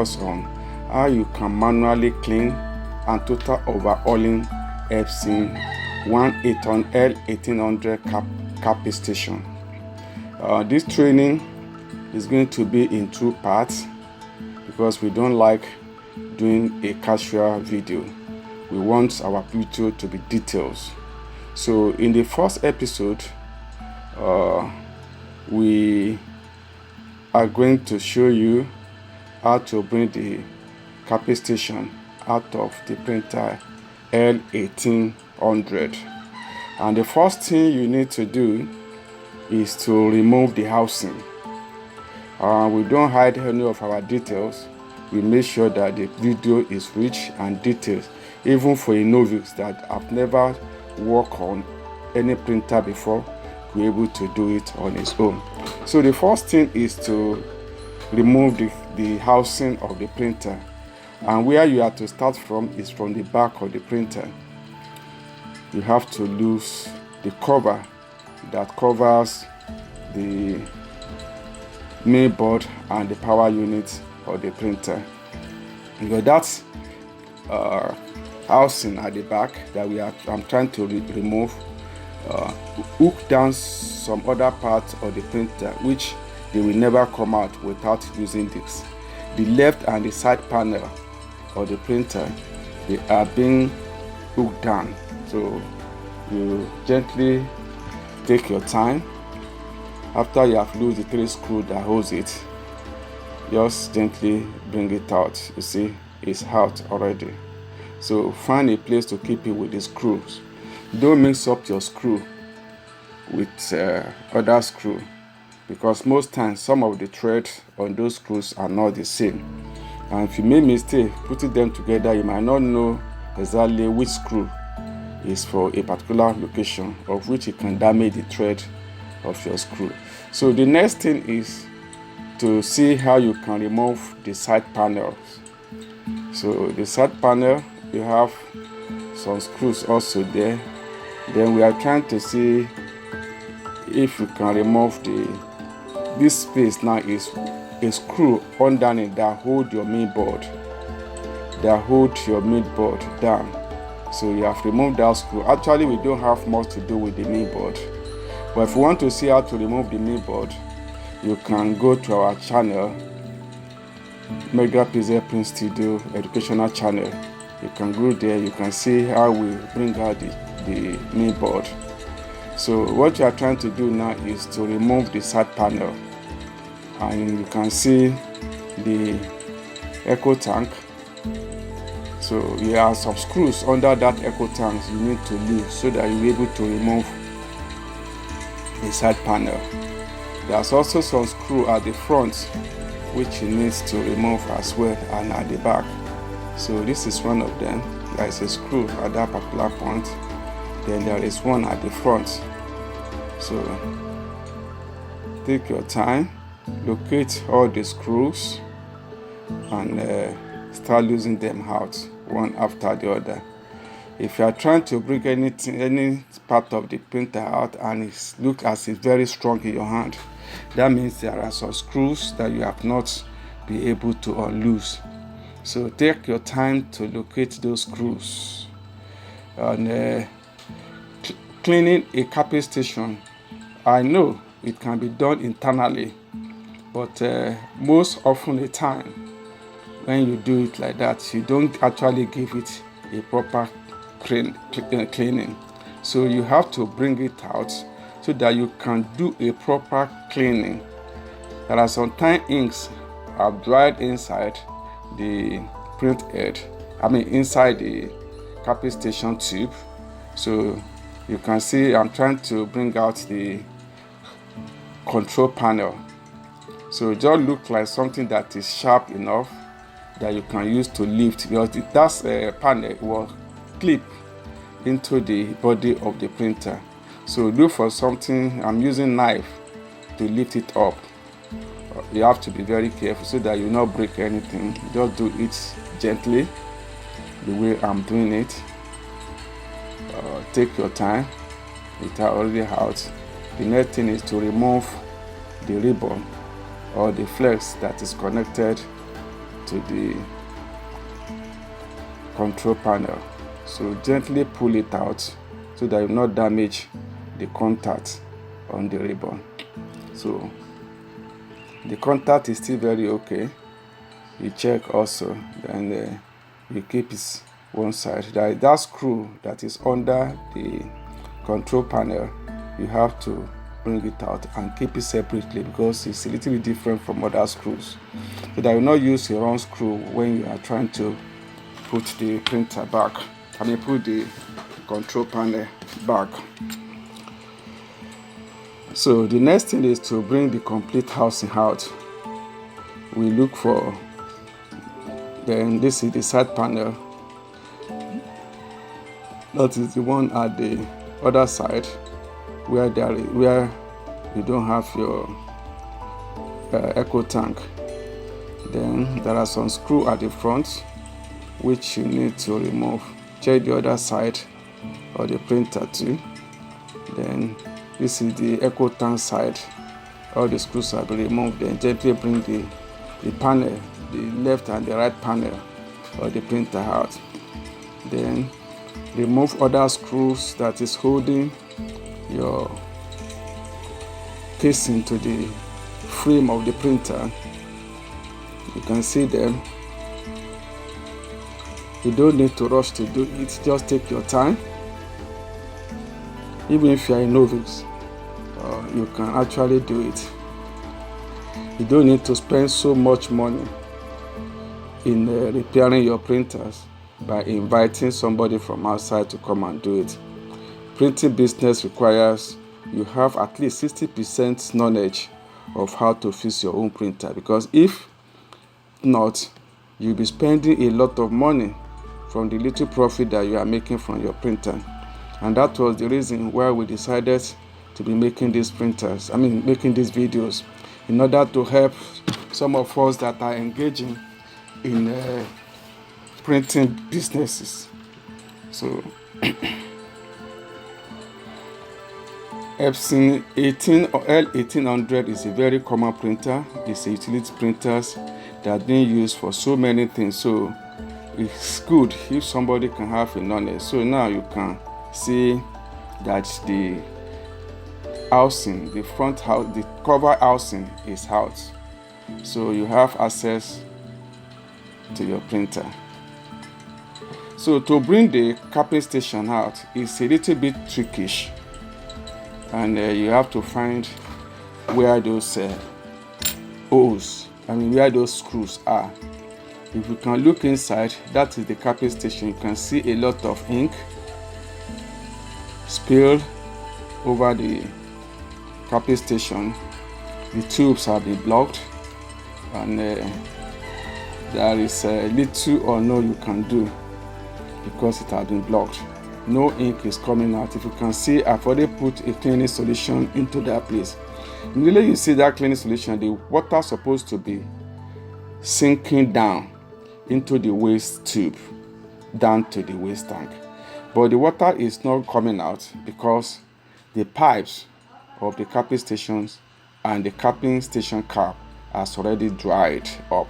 focus on how you can manually clean and total overhauling Epson L1800 capacity station. This training is going to be in 2 parts because we don't like doing a casual video. We want our video to be details. So in the first episode, we are going to show you how to bring the capacity station out of the printer L1800. And the first thing you need to do is to remove the housing. We don't hide any of our details. We make sure that the video is rich and detailed, even for a novice that have never worked on any printer before, be able to do it on his own. So the first thing is to remove the housing of the printer, and where you have to start from is from the back of the printer. You have to lose the cover that covers the main board and the power unit of the printer. Because that's housing at the back that I'm trying to remove. Hook down some other parts of the printer which they will never come out without using this. The left and the side panel of the printer, they are being hooked down. So you gently take your time. After you have loosed the 3 screws that holds it, just gently bring it out. You see, it's out already. So find a place to keep it with the screws. Don't mix up your screw with other screw, because most times some of the threads on those screws are not the same, and if you make mistake putting them together, you might not know exactly which screw is for a particular location, of which it can damage the thread of your screw. So the next thing is to see how you can remove the side panels. So the side panel, you have some screws also there. Then we are trying to see if you can remove this space. Now is a screw underneath that hold your main board, down. So you have removed that screw. Actually, we don't have much to do with the main board, but if you want to see how to remove the main board, you can go to our channel, Mega Pixel Print Studio educational channel. You can go there, you can see how we bring out the main board. So what you are trying to do now is to remove the side panel, and you can see the echo tank. So there are some screws under that echo tank you need to lose so that you're able to remove the side panel. There's also some screw at the front which you need to remove as well, and at the back. So this is one of them. There is a screw at that particular point, then there is one at the front. So take your time, locate all the screws, and start losing them out one after the other. If you are trying to bring any part of the printer out and it looks as if very strong in your hand, that means there are some screws that you have not been able to unloose. So take your time to locate those screws. And cleaning a capacity station, I know it can be done internally, but most often the time when you do it like that, you don't actually give it a proper cleaning. So you have to bring it out so that you can do a proper cleaning. There are sometimes inks have dried inside the print head, inside the capacity station tube. So you can see I'm trying to bring out the control panel. So it just looks like something that is sharp enough that you can use to lift, because that panel will clip into the body of the printer. So look for something. I'm using knife to lift it up. You have to be very careful so that you not break anything. Just do it gently the way I'm doing it. Take your time. It are already out. The next thing is to remove the ribbon or the flex that is connected to the control panel. So gently pull it out so that you will not damage the contact on the ribbon. So the contact is still very okay. You check also, then you keep it one side. That screw that is under the control panel, you have to bring it out and keep it separately because it's a little bit different from other screws. So that you will not use a wrong screw when you are trying to put the printer back. Put the control panel back. So the next thing is to bring the complete housing out. We look for, then this is the side panel. That is the one at the other side where you don't have your echo tank. Then there are some screws at the front which you need to remove. Check the other side of the printer too. Then this is the echo tank side. All the screws have been removed. Then gently bring the panel, the left and the right panel of the printer out. Then remove other screws that is holding your casing to the frame of the printer. You can see them. You don't need to rush to do it, just take your time. Even if you are a novice, you can actually do it. You don't need to spend so much money in repairing your printers by inviting somebody from outside to come and do it. Printing business requires you have at least 60% knowledge of how to fix your own printer, because if not, you'll be spending a lot of money from the little profit that you are making from your printer. And that was the reason why we decided to be making these making these videos, in order to help some of us that are engaging in printing businesses. So Epson L1800 is a very common printer. It's a utility printer that are being used for so many things. So it's good if somebody can have a knowledge. So now you can see that the housing, the front house, the cover housing is out. So you have access to your printer. So to bring the capping station out is a little bit trickish, and you have to find where those where those screws are. If you can look inside, that is the capping station. You can see a lot of ink spilled over the capping station. The tubes have been blocked, and there is little or no you can do because it has been blocked. No ink is coming out. If you can see, I've already put a cleaning solution into that place. Immediately you see that cleaning solution, the water is supposed to be sinking down into the waste tube, down to the waste tank. But the water is not coming out because the pipes of the capping stations and the capping station cap has already dried up.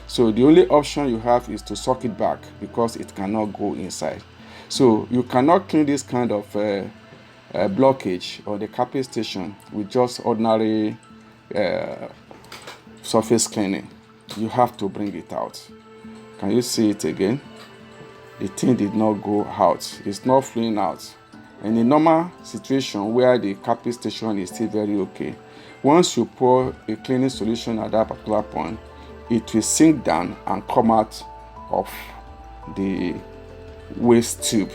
So the only option you have is to suck it back because it cannot go inside. So you cannot clean this kind of blockage or the capping station with just ordinary surface cleaning. You have to bring it out. Can you see it again? The thing did not go out. It's not flowing out. In a normal situation where the capping station is still very okay, once you pour a cleaning solution at that particular point, it will sink down and come out of the waste tube.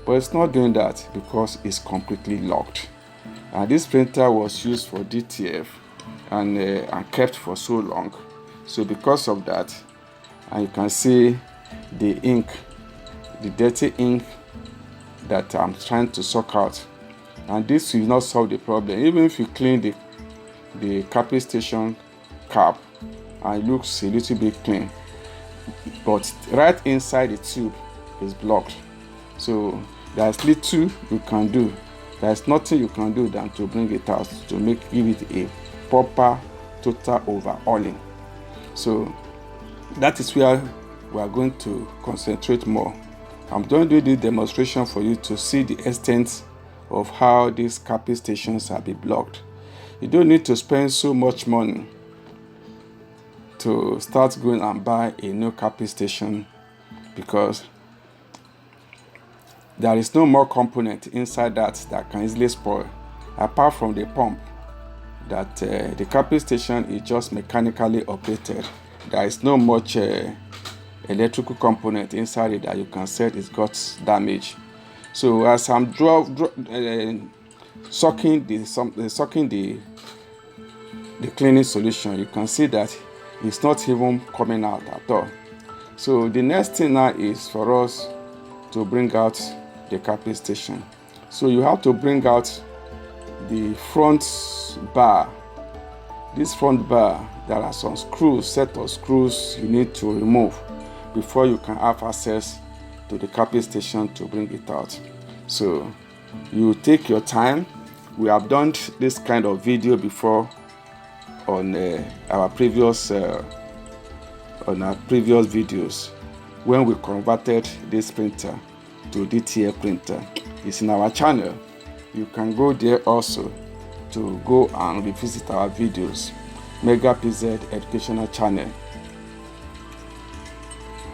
But it's not doing that because it's completely locked. And this printer was used for DTF and kept for so long. So because of that, and you can see the ink, the dirty ink that I'm trying to suck out. And this will not solve the problem. Even if you clean the capping station cap and it looks a little bit clean, but right inside the tube is blocked. So there's little you can do. There's nothing you can do than to bring it out to give it a proper total overhauling. So That is where we are going to concentrate more. I'm going to do this demonstration for you to see the extent of how these capping stations have been blocked. You don't need to spend so much money to start going and buy a new capping station, because there is no more component inside that can easily spoil, apart from the pump. That the capping station is just mechanically operated. There is no much electrical component inside it that you can say it's got damage. So as I'm sucking the cleaning solution, you can see that it's not even coming out at all. So the next thing now is for us to bring out the capping station. So you have to bring out the front bar. This front bar, there are some set of screws you need to remove before you can have access to the capping station to bring it out. So you take your time. We have done this kind of video before on our previous videos when we converted this printer to DTF printer. It's in our channel. You can go there also to go and revisit our videos. Mega PZ Educational Channel.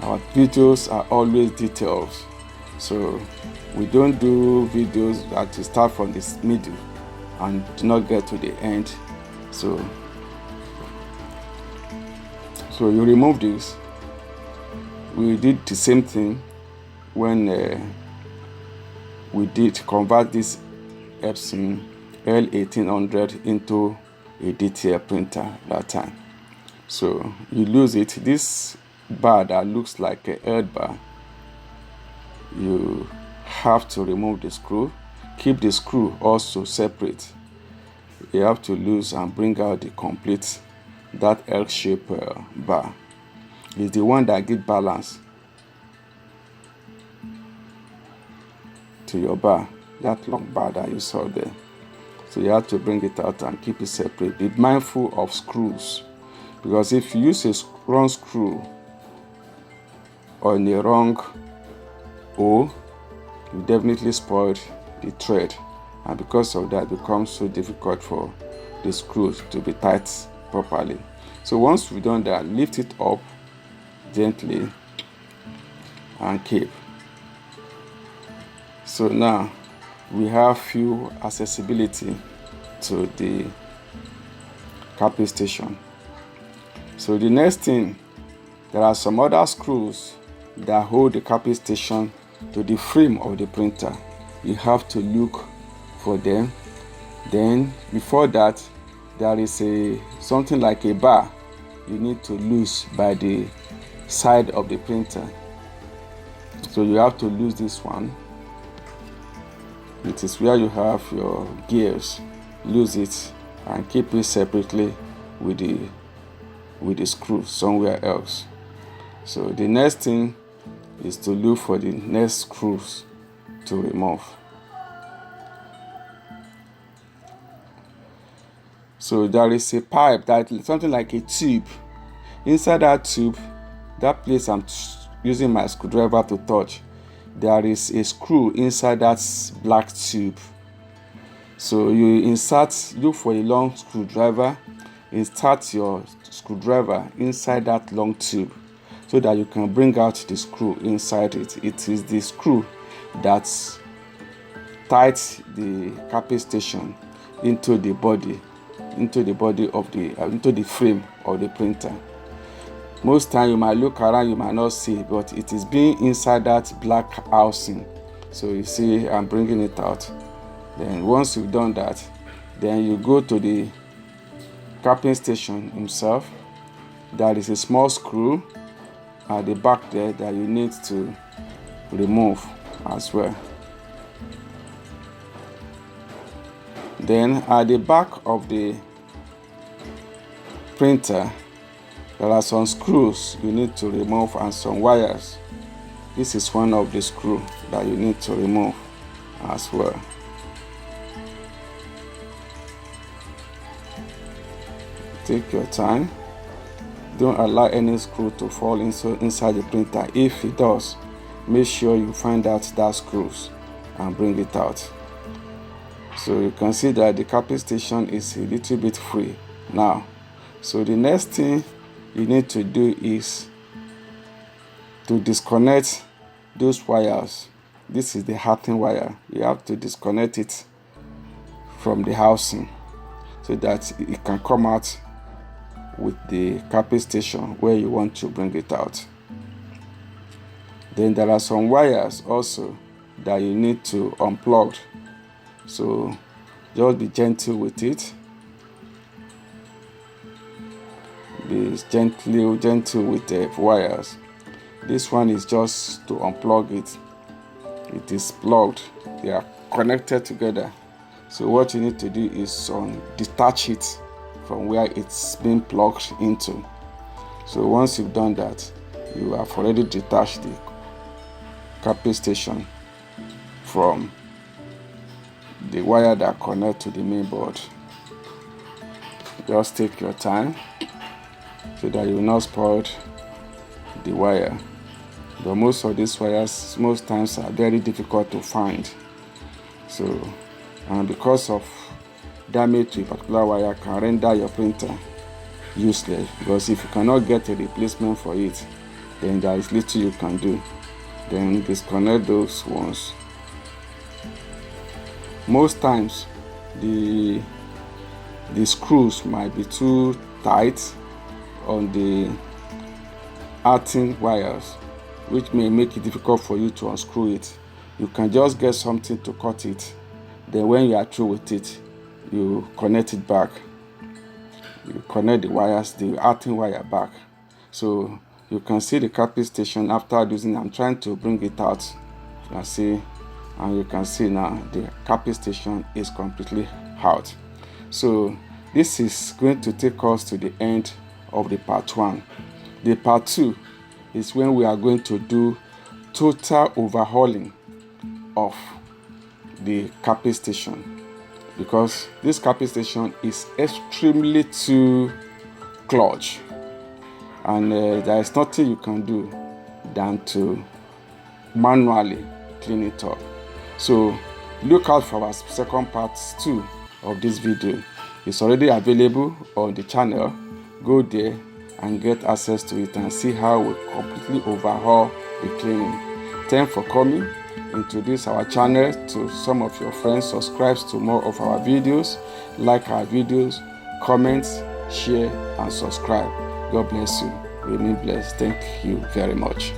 Our videos are always detailed, so we don't do videos that start from this middle and do not get to the end. So you remove this. We did the same thing when we did convert this Epson L1800 into a DTF printer that time. So you lose it. This bar that looks like a L bar, you have to remove the screw. Keep the screw also separate. You have to lose and bring out the complete that L-shaped bar. Is the one that gives balance to your bar, that long bar that you saw there. So you have to bring it out and keep it separate. Be mindful of screws, because if you use a wrong screw on a wrong hole, you definitely spoiled the thread, and because of that, it becomes so difficult for the screws to be tight properly. So once we've done that, lift it up gently and keep. So now we have few accessibility to the capping station. So the next thing, there are some other screws that hold the capping station to the frame of the printer. You have to look for them. Then before that, there is something like a bar you need to loose by the side of the printer. So you have to lose this one. It is where you have your gears. Lose it and keep it separately with the screw somewhere else. So the next thing is to look for the next screws to remove. So there is a pipe, that something like a tube. Inside that tube, that place I'm using my screwdriver to touch, there is a screw inside that black tube. So you look for a long screwdriver, insert your screwdriver inside that long tube so that you can bring out the screw inside it. It is the screw that ties the capping station into the body of into the frame of the printer. Most time you might look around, you might not see, but it is being inside that black housing. So you see I'm bringing it out. Then once you've done that, then you go to the capping station himself. There is a small screw at the back there that you need to remove as well. Then at the back of the printer, there are some screws you need to remove and some wires. This is one of the screws that you need to remove as well. Take your time. Don't allow any screw to fall inside the printer. If it does, make sure you find out that screws and bring it out. So you can see that the capping station is a little bit free now. So the next thing you need to do is to disconnect those wires. This is the earthing wire. You have to disconnect it from the housing so that it can come out with the capping station where you want to bring it out. Then there are some wires also that you need to unplug. So just be gentle with it. Be gentle with the wires. This one is just to unplug it. It is plugged. They are connected together. So what you need to do is detach it from where it's been plugged into. So once you've done that, you have already detached the capping station from the wire that connect to the main board. Just take your time so that you will not spoil the wire. But most of these wires most times are very difficult to find. So, and because of damage to a particular wire can render your printer useless, because if you cannot get a replacement for it, then there is little you can do. Then disconnect those ones. Most times the screws might be too tight on the earthing wires, which may make it difficult for you to unscrew it. You can just get something to cut it. Then when you are through with it, you connect it back. You connect the wires, the earthing wire back. So you can see the capping station after using it. I'm trying to bring it out. You can see, and you can see now the capping station is completely out. So this is going to take us to the end of the part 1. The part 2 is when we are going to do total overhauling of the capping station, because this capping station is extremely too clutch, and there is nothing you can do than to manually clean it up. So look out for our second part 2 of this video. It's already available on the channel. Go there and get access to it and see how we completely overhaul the cleaning. Thanks for coming. Introduce our channel to some of your friends. Subscribe to more of our videos. Like our videos, comment, share and subscribe. God bless you. Remain blessed. Thank you very much.